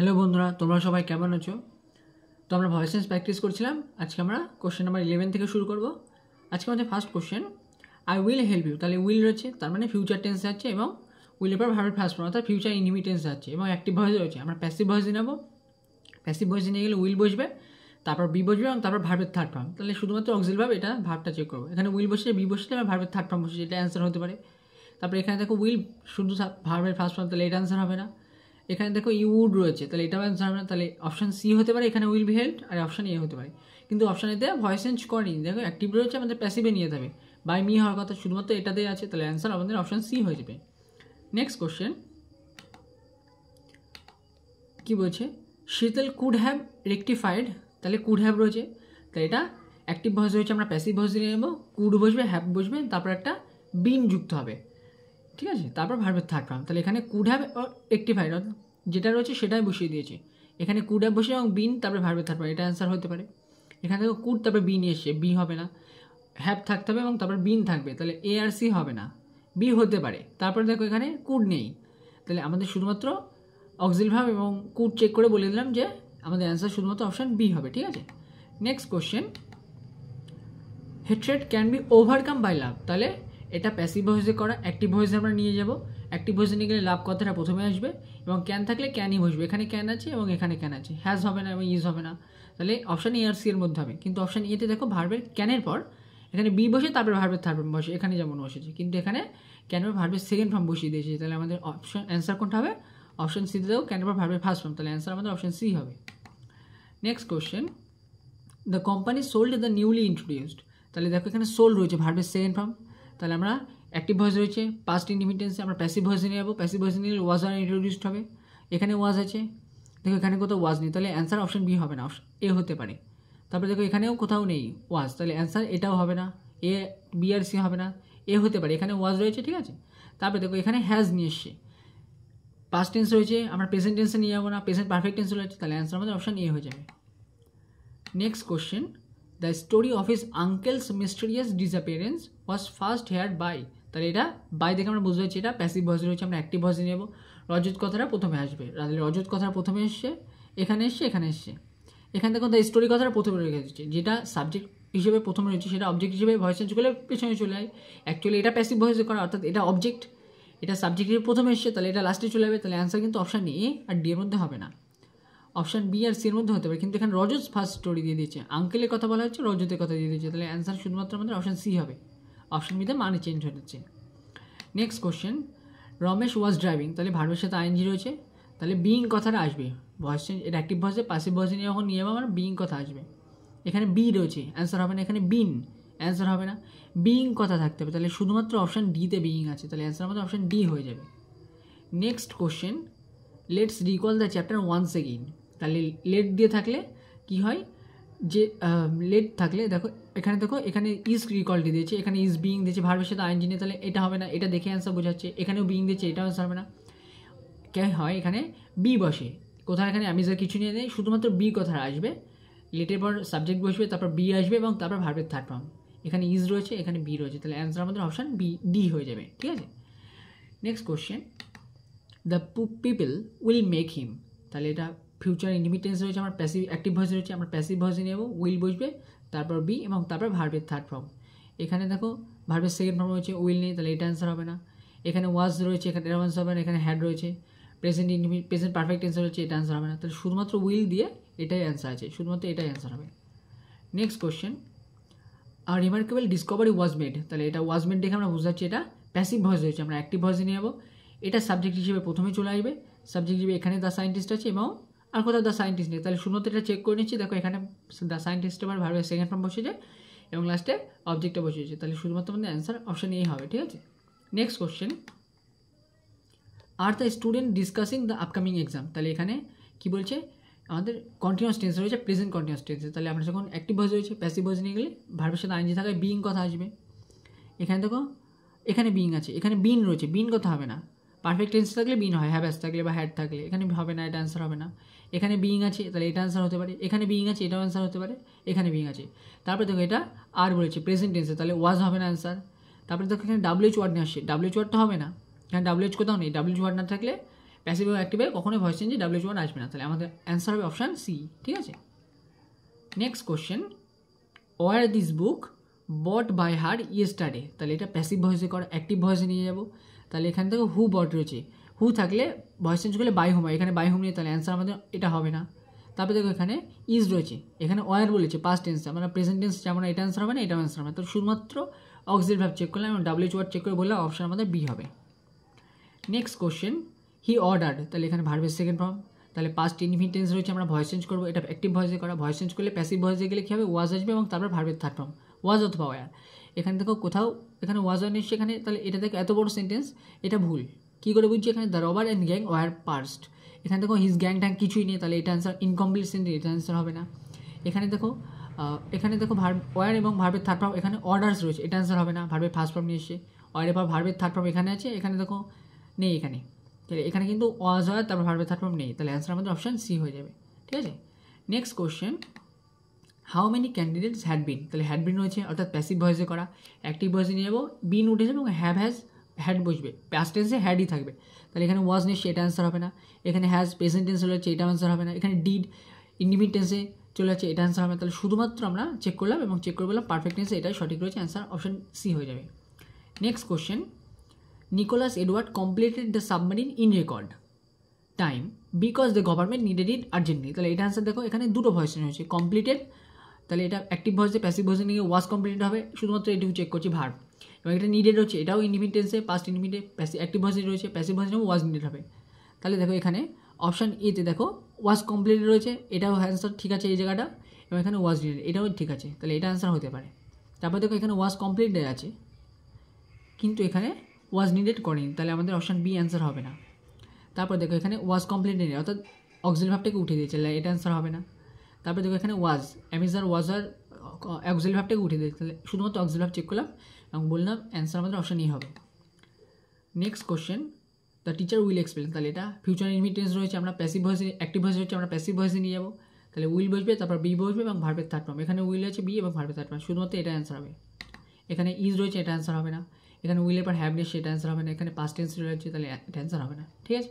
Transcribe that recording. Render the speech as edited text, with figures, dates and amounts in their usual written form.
Hello বন্ধুরা, তোমরা সবাই কেমন আছো? তো আমরা ভয়েস চেঞ্জ প্র্যাকটিস করছিলাম। আজকে আমরা কোশ্চেন নাম্বার 11 থেকে শুরু করব। আজকে আমাদের first question, I will help you. তাহলে উইল রয়েছে, তার মানে ফিউচার টেন্স যাচ্ছে এবং উইলের পর ভার্বের ফার্স্ট ফর্ম অর্থাৎ ফিউচার ইনডিফিনিট টেন্স যাচ্ছে এবং অ্যাক্টিভ ভয়েস রয়েছে। আমরা প্যাসিভ ভয়েস নেব। প্যাসিভ ভয়েস নিয়ে গেলে উইল বসবে, তারপর বি বসবে এবং তারপর ভার্বের থার্ড ফর্ম। তাহলে শুধুমাত্র অক্সিলারি ভার্ব, এটা ভার্বটা চেক করবো। এখানে উইল বসে, বি বসলে আমার ভার্বের থার্ড ফর্ম বসে, এটা অ্যান্সার হতে পারে। তারপর এখানে দেখো উইল শুধু ভার্বের ফার্স্ট ফর্ম, তাহলে এটা অ্যান্সার হবে না। এখানে দেখো ইউ উড রয়েছে, তাহলে এটাও অ্যান্সার হবে না। তাহলে অপশন সি হতে পারে, এখানে উইল বি হেল্পড, আর অপশন এ হতে পারে। কিন্তু অপশন এতে ভয়েস চেঞ্জ করেনি, দেখো অ্যাক্টিভ রয়েছে, আমাদের প্যাসিভে নিয়ে যাবে। বাই মি হওয়ার কথা শুধুমাত্র এটাতেই আছে, তাহলে অ্যান্সার আমাদের অপশন সি হয়ে যাবে। নেক্সট কোশ্চেন কি বলছে, শীতল কুড হ্যাভ রেকটিফাইড। তাহলে কুড হ্যাভ রয়েছে, তাই এটা অ্যাক্টিভ ভয়েস রয়েছে, আমরা প্যাসিভ ভয়েস নিয়ে নেব। কুড বসবে, হ্যাভ বসবে, তারপর একটা বিন যুক্ত হবে, ঠিক আছে। তারপর ভার্বের থার্ড ফর্ম, তাহলে এখানে কুড হ্যাভ রেকটিফাইড যেটা রয়েছে সেটাই বসিয়ে দিয়েছে। এখানে কুড হ্যাভ বসে এবং বিন তারপরে ভার্বের থার্ড ফর্ম, এটা অ্যান্সার হতে পারে। এখানে দেখো কুড তারপরে বিন এসছে, বি হবে না। হ্যাভ থাকতে হবে এবং তারপর বিন থাকবে, তাহলে এ আর সি হবে না, বি হতে পারে। তারপরে দেখো এখানে কুড নেই, তাহলে আমাদের শুধুমাত্র অক্সিল ভার্ব এবং কুড চেক করে বলে দিলাম যে আমাদের অ্যান্সার শুধুমাত্র অপশন বি হবে, ঠিক আছে। Next question, hatred can be overcome by লাভ। তাহলে এটা প্যাসিভ ভয়েসে করা, অ্যাক্টিভ ভয়েসে আমরা নিয়ে যাব। অ্যাক্টিভ ভয়েসে নিয়ে গেলে লাভ কথাটা প্রথমে আসবে এবং ক্যান থাকলে ক্যানই বসবে। এখানে ক্যান আছে এবং এখানে ক্যান আছে, হ্যাজ হবে না এবং ইজ হবে না, তাহলে অপশন এ আর সি এর মধ্যে হবে। কিন্তু অপশন এতে দেখো ভার্বের ক্যানের পর এখানে বি বসে তারপরে ভার্বের থার্ড ফর্ম বসে, এখানে যেমন বসেছে, কিন্তু এখানে ক্যানের ভার্বের সেকেন্ড ফর্ম বসিয়ে দিয়েছে। তাহলে আমাদের অপশন অ্যান্সার কোনটা হবে? অপশন সিতে দেখো ক্যানের পর ভার্বের ফার্স্ট ফর্ম, তাহলে অ্যান্সার আমাদের অপশন সি হবে। Next question, the company sold the newly introduced. তাহলে দেখো এখানে সোল্ড রয়েছে, ভার্বের সেকেন্ড ফর্ম। তাহলে আমরা অ্যাক্টিভ ভয়েস রয়েছে, পাস্ট ইনডিফিনিটেন্সে আমরা প্যাসিভ ভয়েসে নিয়ে যাবো। প্যাসিভ ভয়েসে নিয়ে ওয়াজ আর ইন্ট্রোডিউসড হবে। এখানে ওয়াজ আছে, দেখো এখানে কোথাও ওয়াজ নেই, তাহলে অ্যান্সার অপশন বি হবে না, অপশন এ হতে পারে। তারপরে দেখো এখানেও কোথাও নেই ওয়াজ, তাহলে অ্যান্সার এটাও হবে না, এ বি আর সি হবে না, এ হতে পারে। এখানে ওয়াজ রয়েছে, ঠিক আছে। তারপরে দেখো এখানে হ্যাজ নিয়ে এসছে, পাস্ট টেন্স রয়েছে, আমরা প্রেজেন্ট টেন্সে নিয়ে যাবো না, প্রেজেন্ট পারফেক্ট টেন্স রয়েছে, তাহলে অ্যান্সার আমাদের অপশন এ হয়ে যাবে। Next question, the story of his uncle's mysterious disappearance was first heard by. তাহলে এটা বাই দেখে আমরা বুঝতে পারছি এটা প্যাসিভ ভয়েস রয়েছে, আমরা অ্যাক্টিভ ভয়েসে নেব। রজত কথাটা প্রথমে আসবে, তাহলে রজত কথাটা প্রথমে এসছে, এখানে এসছে, এখানে এসছে। এখান থেকে দ্য স্টোরি কথাটা প্রথমে রেখে দিচ্ছে, যেটা সাবজেক্ট হিসেবে প্রথমে রয়েছে সেটা অবজেক্ট হিসেবে ভয়েস চেঞ্জ করলে পেছনে চলে যায়। অ্যাকচুয়ালি এটা প্যাসিভ ভয়েসে করা, অর্থাৎ এটা অবজেক্ট, এটা সাবজেক্ট হিসেবে প্রথমে এসছে, তাহলে এটা লাস্টে চলে যাবে। তাহলে অ্যান্সার কিন্তু অপশান এ আর ডি এর মধ্যে হবে না, অপশান বি আর সি এর মধ্যে হতে পারে। কিন্তু এখানে রজত ফার্স্ট স্টোরি দিয়ে দিয়েছে, আঙ্কেলের কথা বলা হচ্ছে, রজতের কথা দিয়ে দিয়েছে, তাহলে অ্যান্সার শুধুমাত্র আমাদের অপশান সি হবে। অপশান বিতে মানে চেঞ্জ হচ্ছে। নেক্সট কোশ্চেন, রমেশ ওয়াজ ড্রাইভিং। তাহলে ভার্বের সাথে আইএনজি রয়েছে, তাহলে বিইং কথাটা আসবে। ভয়েস চেঞ্জ এটা অ্যাক্টিভ ভয়েসে, পাসিভ ভয়েসে নিয়ে যখন নিয়ে যাবো আমরা বিইং কথা আসবে। এখানে বি রয়েছে, অ্যান্সার হবে না। এখানে বিন, অ্যান্সার হবে না। বিইং কথা থাকতে হবে, তাহলে শুধুমাত্র অপশান ডিতে বিইং আছে, তাহলে অ্যান্সার আমাদের অপশান ডি হয়ে যাবে। Next question, let's recall the chapter once again. তাহলে লেট দিয়ে থাকলে কি হয়, যে লেট থাকলে দেখো এখানে, দেখো এখানে ইজ রিকলটি দিয়েছে, এখানে ইজ বিইং দিয়েছে, ভার্বের সাথে আইএনজি নিয়ে, তাহলে এটা হবে না। এটা দেখে অ্যান্সার বোঝাচ্ছে, এখানেও বিইং দিয়েছে, এটাও অ্যান্সার হবে না। কে হয় এখানে বি বসে, কোথায় এখানে আমি যা কিছু নিয়ে নেই, শুধুমাত্র বি কথা আসবে। লেটের পর সাবজেক্ট বসবে, তারপর বি আসবে এবং তারপর ভার্বের থার্ড ফর্ম। এখানে ইজ রয়েছে, এখানে বি রয়েছে, তাহলে অ্যান্সার আমাদের অপশান বি ডি হয়ে যাবে, ঠিক আছে। Next question, the people will make him. তাহলে এটা ফিউচার ইনডিফিনিট রয়েছে, আমার প্যাসিভ অ্যাক্টিভ ভয়েস রয়েছে, আমরা প্যাসিভ ভয়েসে নেব। উইল বসবে, তারপর বি এবং তারপর ভার্বের থার্ড ফর্ম। এখানে দেখো ভার্বের সেকেন্ড ফর্ম রয়েছে, উইল নেই, তাহলে এটা অ্যান্সার হবে না। এখানে ওয়াজ রয়েছে, এখানে এটা অ্যান্সার হবে না। এখানে হ্যাড রয়েছে, present indefinite, present perfect tense রয়েছে, এটা অ্যান্সার হবে না। তাহলে শুধুমাত্র উইল দিয়ে এটাই অ্যান্সার আছে, শুধুমাত্র এটাই অ্যান্সার হবে। নেক্সট কোশ্চেন, আর রিমার্কেবল ডিসকভারি ওয়াজ মেড। তাহলে এটা ওয়াজ মেড দেখে আমরা বুঝতে পারছি এটা প্যাসিভ ভয়েস রয়েছে, আমরা অ্যাক্টিভ ভয়েসে নিয়ে যাবো। এটা সাবজেক্ট হিসেবে প্রথমে চলে আসবে, সাবজেক্ট হিসেবে এখানে দ্য সায়েন্টিস্ট আছে এবং আর কোথাও দ্য সায়েন্টিস্ট নেই, তাহলে শুধুমাত্র এটা চেক করে নিচ্ছি। দেখো এখানে দ্য সায়েন্টিস্ট আবার ভার্বের সেকেন্ড ফর্ম বসেছে এবং লাস্টে অবজেক্টটা বসেছে, তাহলে শুধুমাত্র আমাদের অ্যান্সার অপশন এই হবে, ঠিক আছে। Next question, are the student discussing the upcoming exam. তাহলে এখানে কি বলছে, আমাদের কন্টিনিউয়াস টেন্স রয়েছে, প্রেজেন্ট কন্টিনিউয়াস টেন্সে। তাহলে আমরা যখন অ্যাক্টিভ ভয়েস রয়েছে, প্যাসিভ ভয়েস নিয়ে গেলে ভার্বের সাথে আইএনজি থাকায় বিইং কথা আসবে। এখানে দেখো এখানে বিইং আছে, এখানে বিন রয়েছে, বিন কথা হবে না। পারফেক্ট টেন্স থাকলে বিন হয়, হ্যাভ থাকলে বা হ্যাড থাকলে, এখানে হবে না, এটা অ্যান্সার হবে না। এখানে বিইং আছে, তাহলে এটা অ্যান্সার হতে পারে। এখানে বিইং আছে, এটাও অ্যান্সার হতে পারে। এখানে বিইং আছে, তারপরে দেখো এটা আর বলেছে প্রেজেন্ট টেন্সে, তাহলে ওয়াজ হবে না অ্যান্সার। তারপরে দেখো এখানে ডাব্লিউএইচ ওয়ার্ড নিয়ে আসছে, ডাব্লিউএইচ ওয়ার্ড তো হবে না, এখানে ডাব্লিউএইচ কোথাও নেই। ডাব্লিউএইচ ওয়ার্ড না থাকলে প্যাসিভ এবং অ্যাক্টিভে কখনোই ভয়েস চেঞ্জে WH1 আসবে না, তাহলে আমাদের অ্যান্সার হবে অপশান সি। ঠিক আছে, next question, were this book bought by her yesterday, তাহলে এটা প্যাসিভ ভয়েসে করা, অ্যাক্টিভ ভয়েসে নিয়ে যাব। তাহলে এখান থেকে হু বট রয়েছে, হু থাকলে ভয়েস চেঞ্জ করলে বাই হুম হয়, এখানে বাই হুম নেই, তাহলে অ্যান্সার আমাদের এটা হবে না। তারপরে দেখো এখানে ইজ রয়েছে, এখানে ওয়ার বলেছে পাস্ট টেন্স, আমরা প্রেজেন্ট টেন্স যেমন এটা অ্যান্সার হবে না, এটাও অ্যান্সার হবে না। তো শুধুমাত্র অক্সিলারি ভার্ব চেক করলাম এবং WH ওয়ার্ড চেক করে বললাম, অপশান আমাদের বি হবে। নেক্সট কোশ্চেন, হি অর্ডার্ড, তাহলে এখানে ভার্বের সেকেন্ড ফর্ম, তাহলে পাস্ট ইনডিফিনিট টেন্স রয়েছে, আমরা ভয়েস চেঞ্জ করবো, এটা অ্যাক্টিভ ভয়েসে করা, ভয়েস চেঞ্জ করলে প্যাসিভ ভয়েসে গেলে কী হবে, ওয়াজ আসবে এবং তারপর ভার্বের থার্ড ফর্ম ওয়াজ অথবা ওয়ার। এখানে দেখো কোথাও এখানে ওয়াজ অন এসছে এখানে, তাহলে এটা দেখো এত বড় সেন্টেন্স, এটা ভুল। কী করে বুঝছি, এখানে the rubber and gang war parsed, এখানে দেখো হিজ গ্যাং ট্যাং কিছুই নেই, তাহলে এটা অ্যান্সার ইনকমপ্লিট সেন্টেন্স, এটা অ্যান্সার হবে না। এখানে দেখো ভার্ব ওয়ার এবং ভার্বের থার্ড ফর্ম, এখানে অর্ডার্স রয়েছে, এটা অ্যান্সার হবে না, ভার্বের ফার্স্ট ফর্ম নিয়ে এসছে। ওয়ারের পর ভার্বের থার্ড ফর্ম এখানে আছে, এখানে দেখো নেই, এখানে কিন্তু ওয়াজ হয়, তারপর ভার্বের থার্ড ফর্ম নেই, তাহলে অ্যান্সার আমাদের অপশান সি হয়ে যাবে। ঠিক আছে, next question, how many candidates had been, তাহলে হ্যাড বিন রয়েছে অর্থাৎ প্যাসিভ ভয়েসে করা, অ্যাক্টিভ ভয়েসে নিয়ে যাবো, বিন উঠে যাবে এবং হ্যাড বসবে, পাস্ট টেন্সে হ্যাডই থাকবে, তাহলে এখানে ওয়াজ নিয়ে এটা অ্যান্সার হবে না। এখানে হ্যাজ প্রেজেন্ট টেন্সে চলে যাচ্ছে, এটা অ্যান্সার হবে না। এখানে ডিড ইন্ডিফিনিট টেন্সে চলে যাচ্ছে, এটা অ্যান্সার হবে না। তাহলে শুধুমাত্র আমরা চেক করলাম এবং চেক করে বললাম পারফেক্ট টেন্সে এটাই সঠিক রয়েছে, অ্যান্সার অপশান সি হয়ে যাবে। Next question, Nicholas Edward completed the submarine in record time because the government needed it urgently, তাহলে এটা অ্যান্সার দেখো এখানে দুটো ভয়েস হয়েছে, কমপ্লিটেড, তাহলে এটা অ্যাক্টিভ ভয়েসে, প্যাসিভ ভয়েসে নিয়ে ওয়াজ কমপ্লিটেড হবে, শুধুমাত্র এটুকু চেক করছি ভার্ব, এবং এটা নিডেড হচ্ছে, এটাও ইন্ডিফিনিট টেন্সে পাস্ট ইন্ডিফিনিট, অ্যাক্টিভ ভয়েসে রয়েছে, প্যাসিভ ভয়েসে নেবো ওয়াজ নিডেড হবে। তাহলে দেখো এখানে অপশান এতে দেখো ওয়াজ কমপ্লিটেড রয়েছে, এটাও অ্যান্সার ঠিক আছে এই জায়গাটা, এবং এখানে ওয়াজ নিডেড এটাও ঠিক আছে, তাহলে এটা অ্যান্সার হতে পারে। তারপর দেখো এখানে ওয়াজ কমপ্লিটেড আছে কিন্তু এখানে ওয়াজ নিডেড করেনি, তাহলে আমাদের অপশান বি অ্যান্সার হবে না। তারপর দেখো এখানে ওয়াজ কমপ্লিটেড নেই, অর্থাৎ অক্সিলারি ভার্বটাকে উঠিয়ে দিয়েছে, তাহলে এটা অ্যান্সার হবে না। তারপরে দেখো এখানে ওয়াজ অ্যামিজার ওয়াজার অক্সিলারি ভার্বটাকে উঠিয়ে দিয়েছে, তাহলে শুধুমাত্র অক্সিলারি ভার্ব চেক করলাম এবং বললাম অ্যান্সার আমাদের অপশান ই হবে। Next question, the teacher will explain, তাহলে এটা ফিউচার ইনডিফিনিট টেন্স রয়েছে, আমরা প্যাসিভ ভয়েসে, অ্যাক্টিভ ভয়েসে রয়েছে, আমরা প্যাসিভ ভয়েসে নিয়ে যাবো, তাহলে উইল বসবে, তারপর বি বসবে এবং ভার্বের থার্ড ফর্ম, এখানে উইল আছে বি এবং ভার্বের থার্ড ফর্ম, শুধুমাত্র এটা অ্যান্সার হবে। এখানে ইজ রয়েছে, এটা অ্যান্সার হবে না। এখানে উইলের পর হ্যাভ নিয়ে সেটা অ্যান্সার হবে না। এখানে পাস্ট টেন্স রয়েছে, তাহলে এটা অ্যান্সার হবে না। ঠিক আছে।